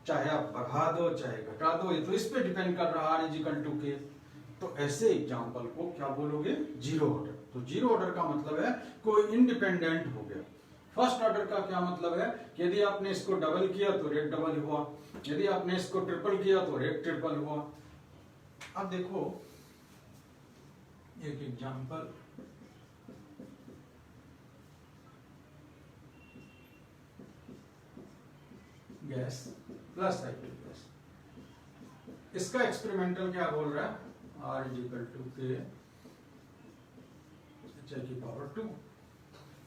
चाहे आप बढ़ा दो चाहे घटा दो, ये तो इस पे डिपेंड कर रहा R is equal to K, तो ऐसे एग्जाम्पल को क्या बोलोगे, जीरो ऑर्डर। तो जीरो ऑर्डर का मतलब है कोई इंडिपेंडेंट हो गया। फर्स्ट ऑर्डर का क्या मतलब है कि यदि आपने इसको डबल किया तो रेट डबल हुआ, यदि आपने इसको ट्रिपल किया तो रेट ट्रिपल हुआ। अब देखो एक example, gas plus cyclic gas, इसका एक्सपेरिमेंटल क्या बोल रहा है, R is equal to K H की पावर 2।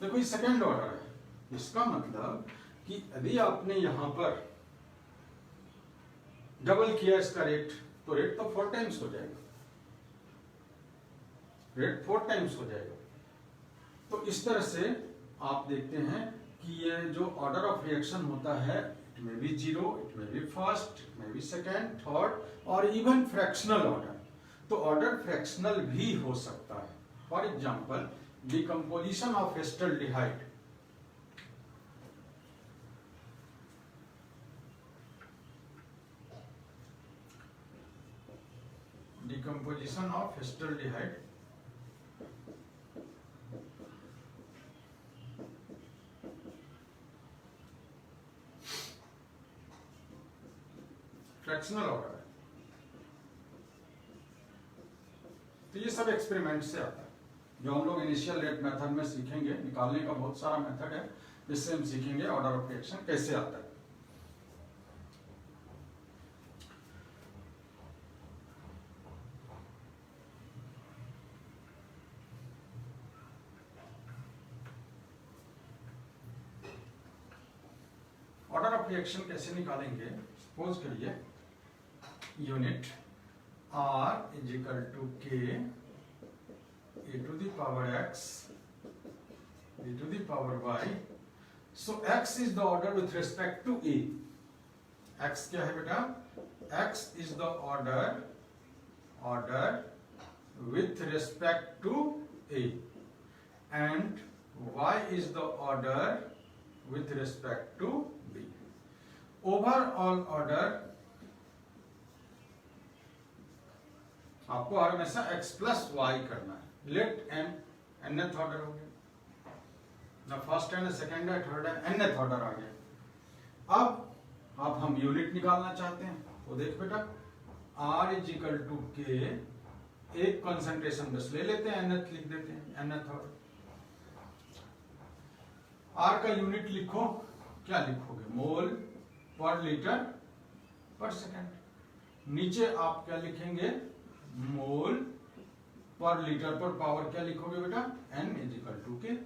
देखो ये सेकेंड ऑर्डर है, इसका मतलब कि यदि आपने यहां पर डबल किया इसका रेट, तो रेट तो 4 टाइम्स हो जाएगा, रेट 4 टाइम्स हो जाएगा। तो इस तरह से आप देखते हैं कि ये जो ऑर्डर ऑफ रिएक्शन होता है, it may be zero, it may be first, it may be second, third और इवन फ्रैक्शनल ऑर्डर। तो ऑर्डर फ्रैक्शनल भी हो सकता है। For example decomposition of acetaldehyde, decomposition of acetaldehyde fractional order है। तो ये सब एक्सपेरिमेंट से आता है, जो हम लोग इनिशियल रेट मेथड में सीखेंगे। निकालने का बहुत सारा मेथड है, जिससे हम सीखेंगे ऑर्डर ऑफ रिएक्शन कैसे आता है। ऑर्डर ऑफ रिएक्शन कैसे निकालेंगे, सपोज करिए unit R is equal to K e to the power x e to the power y. So x is the order with respect to A. x क्या है बेटा, x is the order with respect to A and y is the order with respect to B. Overall order आपको हमेशा x plus Y करना है। Late n nth order हो गया, ना फर्स्ट है ना सेकेंड है थर्ड है, nth ऑर्डर आ गया। अब आप हम यूनिट निकालना चाहते हैं, तो देख बेटा R इज इक्वल टू के, एक कंसंट्रेशन बस ले लेते हैं, nth लिख देते हैं, nth ऑर्डर। आर का यूनिट लिखो, क्या लिखोगे? मोल पर लीटर पर सेकेंड। नीचे आप क्या लिखेंगे? मोल पर लीटर पर पावर क्या लिखोगे बेटा? n इजिकल टू के।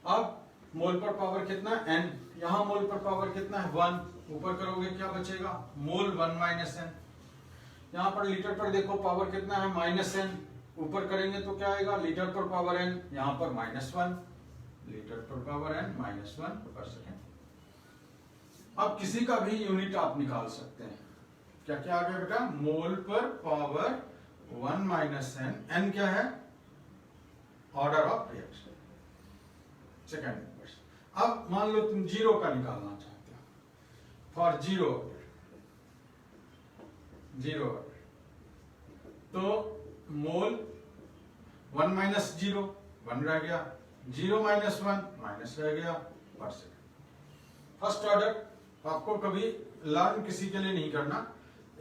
अब मोल पर पावर कितना है? n। यहां मोल पर पावर कितना है? 1। ऊपर करोगे क्या बचेगा? मोल 1 माइनस n। यहां पर लीटर पर देखो पावर कितना है? -n। ऊपर करेंगे तो क्या आएगा? लीटर पर पावर n, यहां पर -1, लीटर पर पावर n -1 पर सेकेंड। अब किसी का भी यूनिट आप निकाल सकते हैं। क्या क्या आ गया बेटा? मोल पर पावर 1 माइनस n। n क्या है? Order of reaction, second. अब मान लो तुम जीरो का निकालना चाहते हो। फॉर जीरो तो मोल 1 माइनस 0 1 रह गया, 0 माइनस 1 माइनस रह गया पर सेकेंड। फर्स्ट ऑर्डर आपको कभी लर्न किसी के लिए नहीं करना,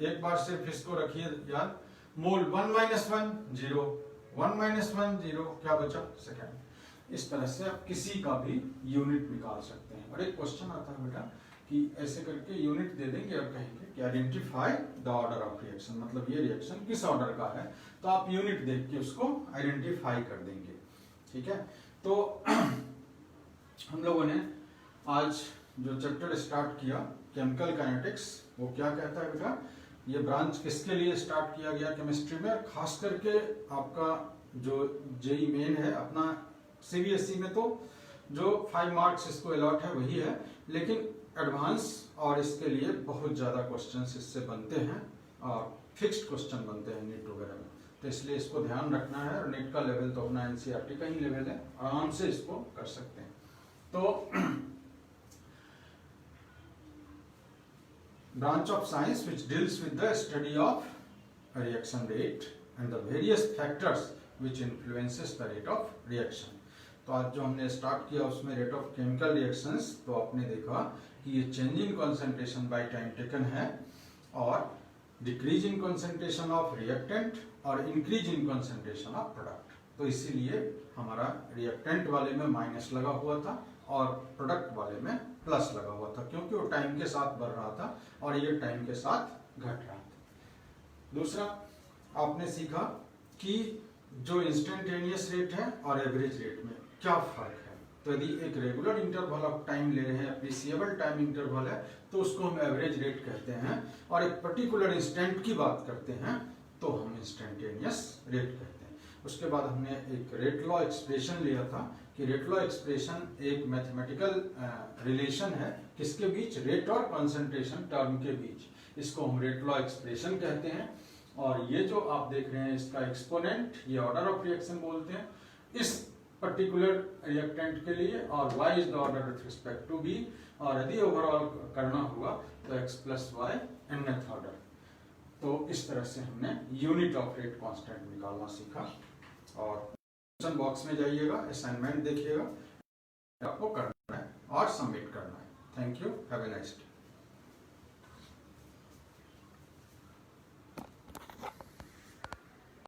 एक बार सिर्फ इसको रखिए याद। मोल 1 माइनस 1 0, 1 माइनस 1 0, क्या बचा? सेकेंड। इस तरह से आप किसी का भी यूनिट निकाल सकते हैं। और एक क्वेश्चन आता है बेटा कि ऐसे करके यूनिट दे देंगे और कहेंगे कि identify the order of reaction, मतलब ये रिएक्शन किस ऑर्डर का है, तो आप यूनिट देख के उसको आइडेंटिफाई कर देंगे। ठीक है, तो हम लोगों ने आज जो चैप्टर स्टार्ट किया केमिकल काइनेटिक्स, वो क्या कहता है बेटा? ये ब्रांच किसके लिए स्टार्ट किया गया केमिस्ट्री में? खास करके आपका जो जेई मेन है, अपना सीबीएसई में तो जो 5 मार्क्स इसको अलॉट है वही है, लेकिन एडवांस और इसके लिए बहुत ज़्यादा क्वेश्चंस इससे बनते हैं और फिक्स्ड क्वेश्चन बनते हैं नीट वगैरह में, तो इसलिए इसको ध्यान रखना है। और नीट का लेवल तो अपना एनसीईआरटी का ही लेवल है, आराम से इसको कर सकते हैं। तो branch of science which deals with the study of reaction rate and the various factors which influences the rate of reaction। तो आज जो हमने स्टार्ट किया उसमें रेट ऑफ केमिकल रिएक्शंस, तो आपने देखा कि ये change in concentration by time taken है, और decrease in concentration of reactant और increase in concentration of product. तो इसीलिए हमारा रिएक्टेंट वाले में माइनस लगा हुआ था और प्रोडक्ट वाले में प्लस लगा हुआ था, क्योंकि वो टाइम के साथ बढ़ रहा था और ये टाइम के साथ घट रहा था। दूसरा आपने सीखा कि जो इंस्टेंटेनियस रेट है और एवरेज रेट में क्या फर्क है। तो यदि एक रेगुलर इंटरवल ऑफ टाइम ले रहे हैं, अप्रिसिएबल टाइम इंटरवल है, तो उसको हम एवरेज रेट कहते हैं, और एक पर्टिकुलर इंस्टेंट की बात करते हैं तो हम इंस्टेंटेनियस रेट कहते हैं। उसके बाद हमने एक रेट लॉ एक्सप्रेशन लिया था कि रेट लॉ एक्सप्रेशन एक मैथमेटिकल रिलेशन है किसके बीच? रेट और कंसंट्रेशन टर्म के बीच, इसको हम रेट लॉ एक्सप्रेशन कहते हैं। और ये जो आप देख रहे हैं इसका एक्सपोनेंट, ये ऑर्डर ऑफ रिएक्शन बोलते हैं इस पर्टिकुलर रिएक्टेंट के लिए, और y is the order with respect to b, और यदि ओवरऑल करना हुआ तो x plus y nth order. तो इस तरह से हमने यूनिट ऑफ रेट कांस्टेंट निकालना सीखा। और क्वेश्चन बॉक्स में जाइएगा, असाइनमेंट देखिएगा, आपको करना है और सबमिट करना है। Thank you, have a nice day.